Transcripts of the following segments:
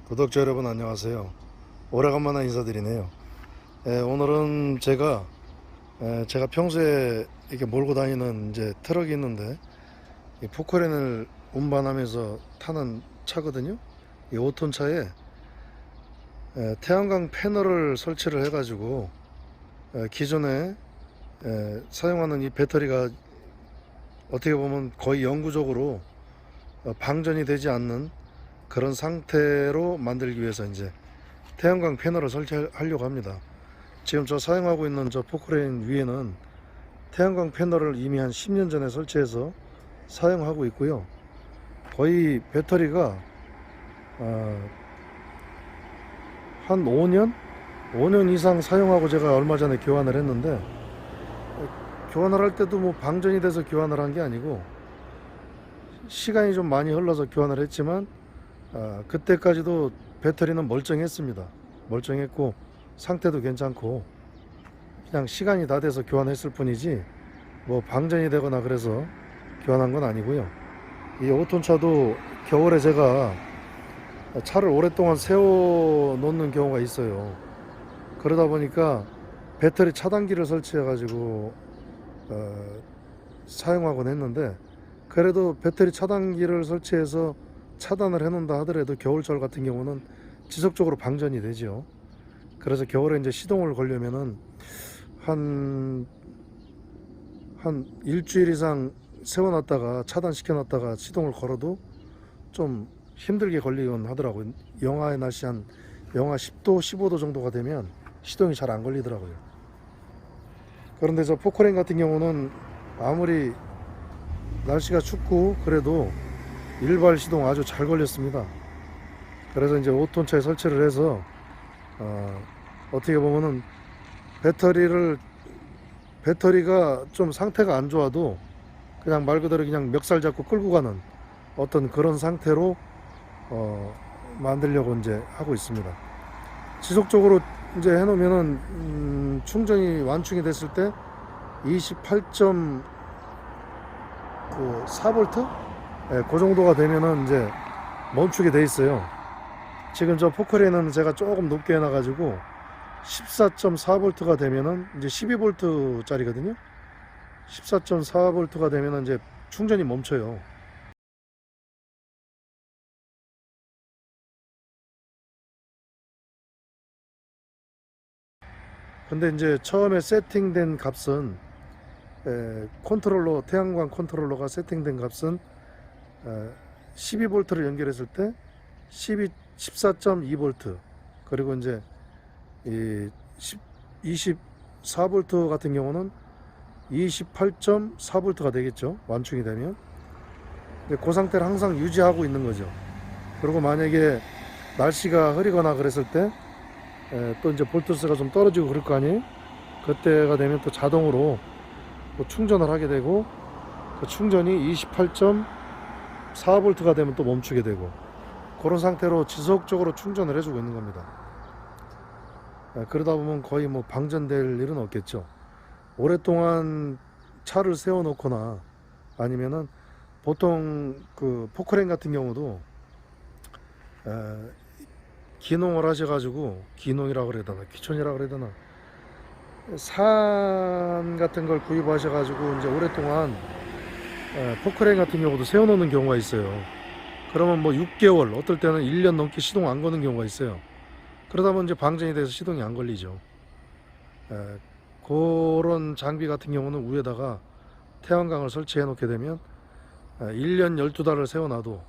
구독자 여러분 안녕하세요. 오래간만에 인사드리네요. 오늘은 제가 평소에 이렇게 몰고 다니는 이제 트럭이 있는데 이 포크레인을 운반하면서 타는 차거든요. 이 5톤 차에 태양광 패널을 설치를 해가지고 기존에 사용하는 이 배터리가 어떻게 보면 거의 영구적으로 방전이 되지 않는 그런 상태로 만들기 위해서 이제 태양광 패널을 설치하려고 합니다. 지금 저 사용하고 있는 저 포크레인 위에는 태양광 패널을 이미 한 10년 전에 설치해서 사용하고 있고요. 거의 배터리가 한 5년 이상 사용하고 제가 얼마 전에 교환을 했는데, 교환을 할 때도 뭐 방전이 돼서 교환을 한 게 아니고 시간이 좀 많이 흘러서 교환을 했지만 그때까지도 배터리는 멀쩡했습니다. 멀쩡했고 상태도 괜찮고 그냥 시간이 다 돼서 교환했을 뿐이지 뭐 방전이 되거나 그래서 교환한 건 아니고요. 이 5톤 차도 겨울에 제가 차를 오랫동안 세워 놓는 경우가 있어요. 그러다 보니까 배터리 차단기를 설치해 가지고 사용하곤 했는데, 그래도 배터리 차단기를 설치해서 차단을 해놓는다 하더라도 겨울철 같은 경우는 지속적으로 방전이 되죠. 그래서 겨울에 이제 시동을 걸려면은 한 일주일 이상 세워놨다가 차단시켜놨다가 시동을 걸어도 좀 힘들게 걸리곤 하더라고요. 영하의 날씨 한 영하 10도 15도 정도가 되면 시동이 잘 안 걸리더라고요. 그런데 저 포크레인 같은 경우는 아무리 날씨가 춥고 그래도 일발 시동 아주 잘 걸렸습니다. 그래서 이제 5톤 차에 설치를 해서 어떻게 보면은 배터리가 좀 상태가 안 좋아도 그냥 말 그대로 그냥 멱살 잡고 끌고 가는 어떤 그런 상태로 만들려고 이제 하고 있습니다. 지속적으로 이제 해놓으면은 충전이 완충이 됐을 때 28.4V? 그 정도가 되면은 이제 멈추게 돼 있어요. 지금 저 포크레인은 제가 조금 높게 해놔가지고 14.4V가 되면은 이제 12V 짜리거든요. 14.4V가 되면은 이제 충전이 멈춰요. 근데 이제 처음에 세팅된 값은 태양광 컨트롤러가 세팅된 값은 12V를 연결했을 때 14.2V, 그리고 이제 이 24V 같은 경우는 28.4V가 되겠죠. 완충이 되면. 그 상태를 항상 유지하고 있는 거죠. 그리고 만약에 날씨가 흐리거나 그랬을 때 또 이제 볼트수가 좀 떨어지고 그럴 거 아니에요. 그때가 되면 또 자동으로 또 충전을 하게 되고, 그 충전이 28.4V가 되면 또 멈추게 되고, 그런 상태로 지속적으로 충전을 해주고 있는 겁니다. 그러다 보면 거의 뭐 방전될 일은 없겠죠. 오랫동안 차를 세워놓거나 아니면은 보통 그 포크레인 같은 경우도 기농을 하셔가지고, 기농이라고 그래야 되나 귀촌이라고 그래야 되나, 산 같은 걸 구입하셔가지고 이제 오랫동안 포크레인 같은 경우도 세워놓는 경우가 있어요. 그러면 뭐 6개월, 어떨 때는 1년 넘게 시동 안 거는 경우가 있어요. 그러다 보면 이제 방전이 돼서 시동이 안 걸리죠. 그런 장비 같은 경우는 위에다가 태양광을 설치해 놓게 되면 1년 12달을 세워놔도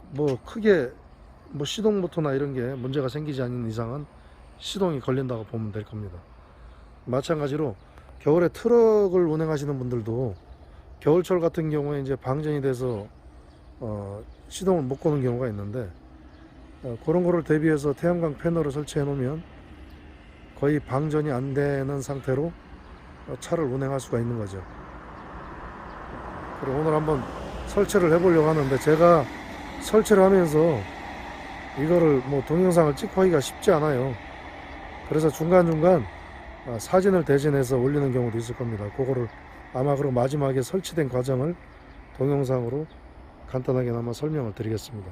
뭐 크게 뭐 시동 모터나 이런 게 문제가 생기지 않는 이상은 시동이 걸린다고 보면 될 겁니다. 마찬가지로 겨울에 트럭을 운행하시는 분들도 겨울철 같은 경우에 이제 방전이 돼서 시동을 못 거는 경우가 있는데, 그런 거를 대비해서 태양광 패널을 설치해 놓으면 거의 방전이 안 되는 상태로 차를 운행할 수가 있는 거죠. 그리고 오늘 한번 설치를 해 보려고 하는데, 제가 설치를 하면서 이거를 뭐 동영상을 찍고 하기가 쉽지 않아요. 그래서 중간중간 사진을 대신해서 올리는 경우도 있을 겁니다. 그거를 아마 그리고 마지막에 설치된 과정을 동영상으로 간단하게나마 설명을 드리겠습니다.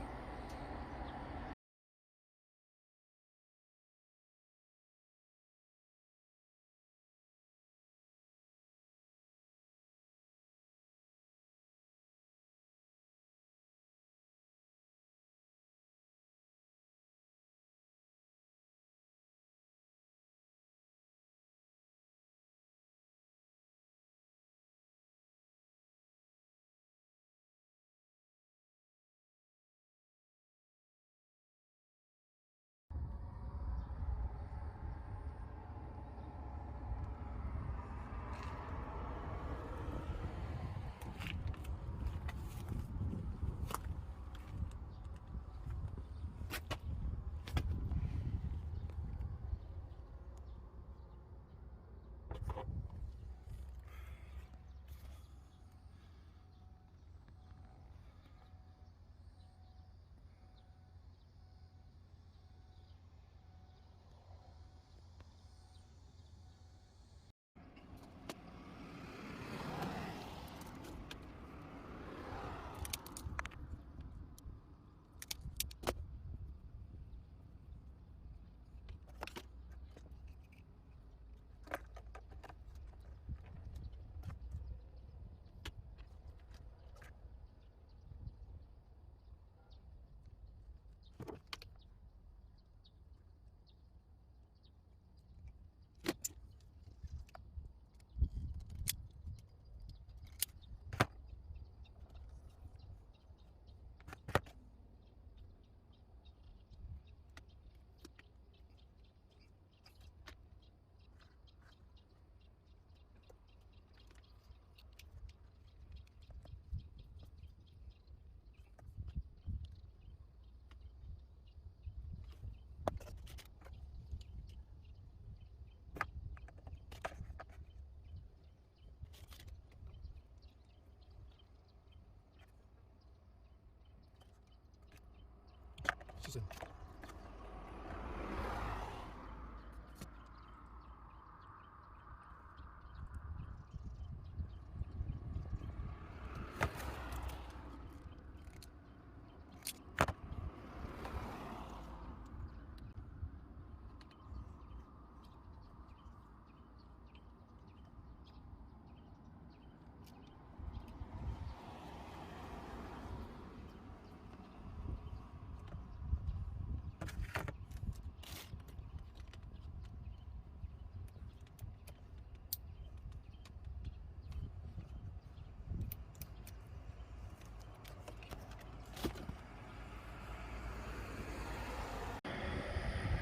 주세요.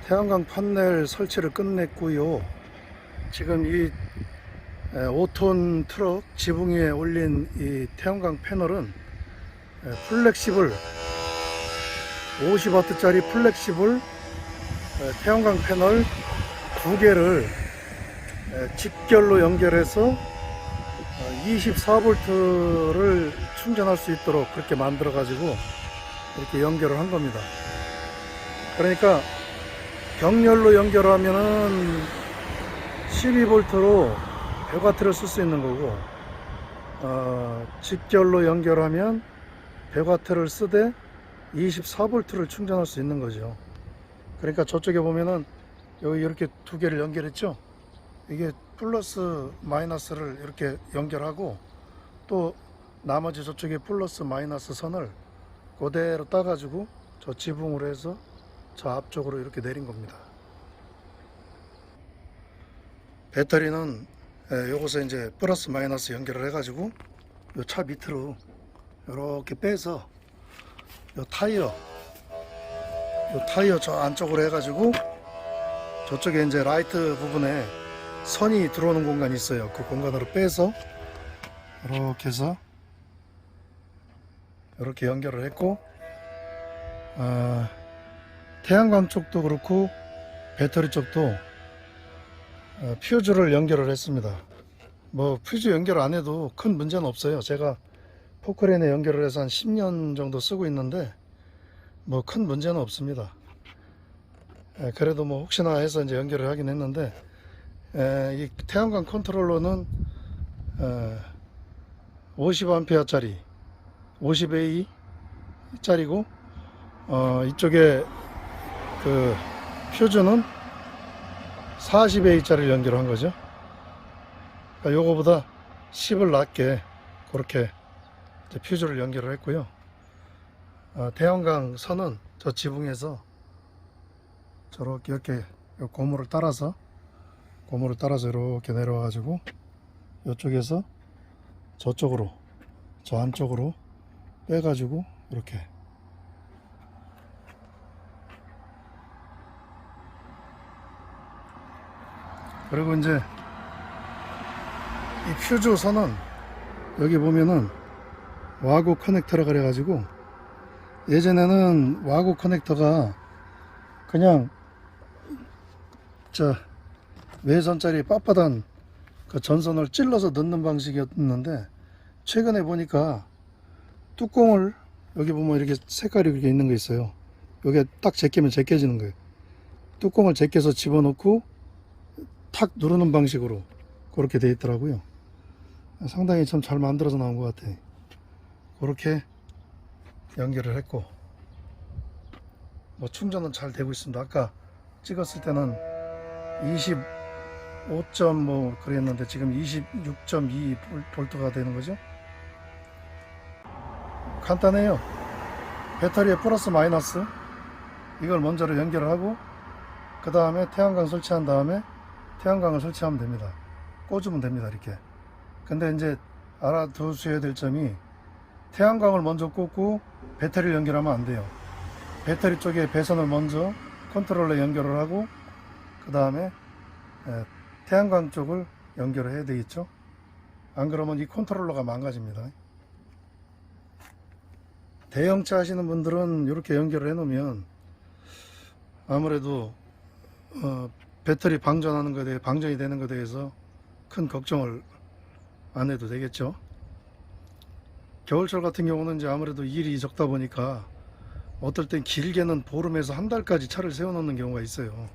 태양광 판넬 설치를 끝냈고요. 지금 이 5톤 트럭 지붕 위에 올린 이 태양광 패널은 플렉시블 50W짜리 플렉시블 태양광 패널 두 개를 직결로 연결해서 24V를 충전할 수 있도록 그렇게 만들어 가지고 이렇게 연결을 한 겁니다. 그러니까 병렬로 연결하면은 12V로 100W를 쓸 수 있는 거고, 직결로 연결하면 100W를 쓰되 24V를 충전할 수 있는 거죠. 그러니까 저쪽에 보면은 여기 이렇게 두 개를 연결했죠. 이게 플러스 마이너스를 이렇게 연결하고, 또 나머지 저쪽에 플러스 마이너스 선을 그대로 따가지고 저 지붕으로 해서 저 앞쪽으로 이렇게 내린 겁니다. 배터리는 요것에 이제 플러스 마이너스 연결을 해가지고 요 차 밑으로 이렇게 빼서 요 타이어 저 안쪽으로 해가지고 저쪽에 이제 라이트 부분에 선이 들어오는 공간이 있어요. 그 공간으로 빼서 이렇게 해서 이렇게 연결을 했고, 태양광 쪽도 그렇고 배터리 쪽도 퓨즈를 연결을 했습니다. 뭐 퓨즈 연결 안 해도 큰 문제는 없어요. 제가 포크레인에 연결을 해서 한 10년 정도 쓰고 있는데 뭐 큰 문제는 없습니다. 그래도 뭐 혹시나 해서 이제 연결을 하긴 했는데, 이 태양광 컨트롤러는 50A 짜리 50A 짜리고, 이쪽에 그 퓨즈는 40A 짜리를 연결한 거죠. 그러니까 요거보다 10을 낮게 그렇게 이제 퓨즈를 연결을 했고요. 태양광 선은 저 지붕에서 저렇게 이렇게 고무를 따라서 이렇게 내려와 가지고 이쪽에서 저쪽으로, 저 안쪽으로 빼 가지고 이렇게 그리고 이제 이 퓨즈 선은 여기 보면은 와구 커넥터라 그래 가지고, 예전에는 와구 커넥터가 그냥 저 외선짜리 빳빳한 그 전선을 찔러서 넣는 방식이었는데, 최근에 보니까 뚜껑을 여기 보면 이렇게 색깔이 이렇게 있는 거 있어요. 여기에 딱 제끼면 제껴지는 거예요. 뚜껑을 제껴서 집어넣고 탁 누르는 방식으로 그렇게 되어 있더라고요. 상당히 참 잘 만들어서 나온 것 같아요. 그렇게 연결을 했고, 뭐 충전은 잘 되고 있습니다. 아까 찍었을 때는 25점 뭐 그랬는데 지금 26.2V가 되는 거죠. 간단해요. 배터리에 플러스 마이너스 이걸 먼저로 연결을 하고, 그 다음에 태양광 설치한 다음에 태양광을 설치하면 됩니다. 꽂으면 됩니다. 이렇게. 근데 이제 알아두셔야 될 점이, 태양광을 먼저 꽂고 배터리를 연결하면 안 돼요. 배터리 쪽에 배선을 먼저 컨트롤러에 연결을 하고, 그 다음에 태양광 쪽을 연결을 해야 되겠죠. 안 그러면 이 컨트롤러가 망가집니다. 대형차 하시는 분들은 이렇게 연결을 해 놓으면 아무래도 배터리 방전하는 것에 방전이 되는 것에 대해서 큰 걱정을 안 해도 되겠죠. 겨울철 같은 경우는 이제 아무래도 일이 적다 보니까 어떨 땐 길게는 보름에서 한 달까지 차를 세워놓는 경우가 있어요.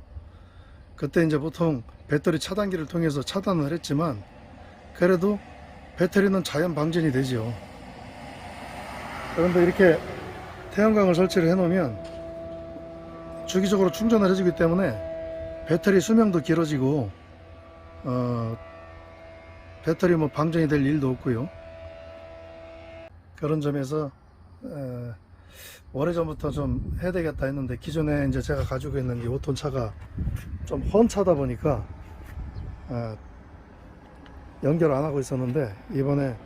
그때 이제 보통 배터리 차단기를 통해서 차단을 했지만 그래도 배터리는 자연 방전이 되죠. 그런데 이렇게 태양광을 설치를 해 놓으면 주기적으로 충전을 해주기 때문에 배터리 수명도 길어지고 배터리 뭐 방전이 될 일도 없고요. 그런 점에서 오래전부터 좀 해야 되겠다 했는데, 기존에 이제 제가 가지고 있는 이 5톤 차가 좀 헌차다 보니까 연결 안 하고 있었는데, 이번에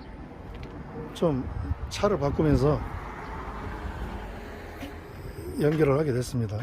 좀 차를 바꾸면서 연결을 하게 됐습니다.